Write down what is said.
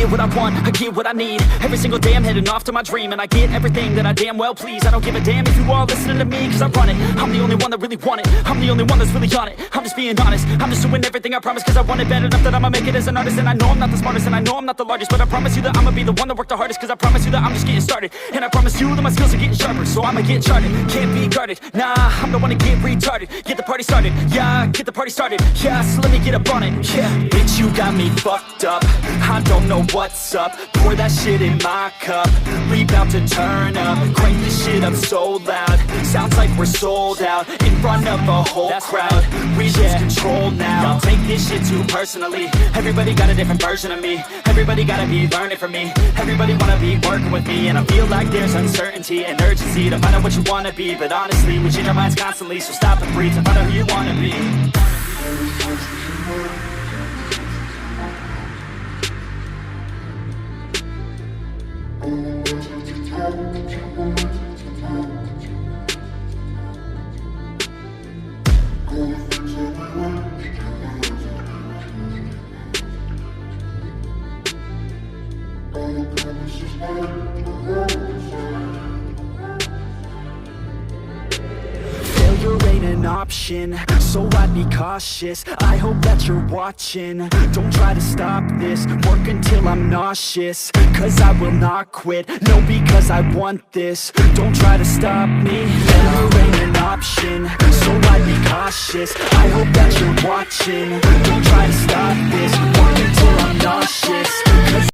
get what I want, I get what I need. Every single day I'm heading off to my dream, and I get everything that I damn well please. I don't give a damn if you all listening to me, cause I run it. I'm the only one that really want it, I'm the only one that's really on it. I'm just being honest, I'm just doing everything I promise, cause I want it bad enough that I'ma make it as an artist. And I know I'm not the smartest, and I know I'm not the largest, but I promise you that I'ma be the one that worked the hardest. Cause I promise you that I'm just getting started, and I promise you that my skills are getting sharper. So I'ma get charted, can't be guarded. Nah, I'm the one to get retarded. Get the party started, yeah, get the party started. Yeah, so let me get up on it, yeah. Bitch, you got me fucked up, I don't know what's up. Pour that shit in my cup, we bout to turn up. Crank this shit up so loud, sounds like we're sold out. In front of a whole crowd, we lose control now. Y'all take this shit too personally, everybody got a different version of me. Everybody gotta be learning from me, everybody wanna be working with me. And I feel like there's uncertainty and urgency to find out what you wanna be. But honestly, we change our minds constantly, so stop and breathe to find out who you wanna be. Failure ain't an option, so I'd be cautious. I hope that you're watching, don't try to stop this. Work until I'm nauseous, cause I will not quit. No, because I want this, don't try to stop me. Failure ain't an option, so I'd be cautious. I hope that you're watching, don't try to stop this. Work until I'm nauseous, cause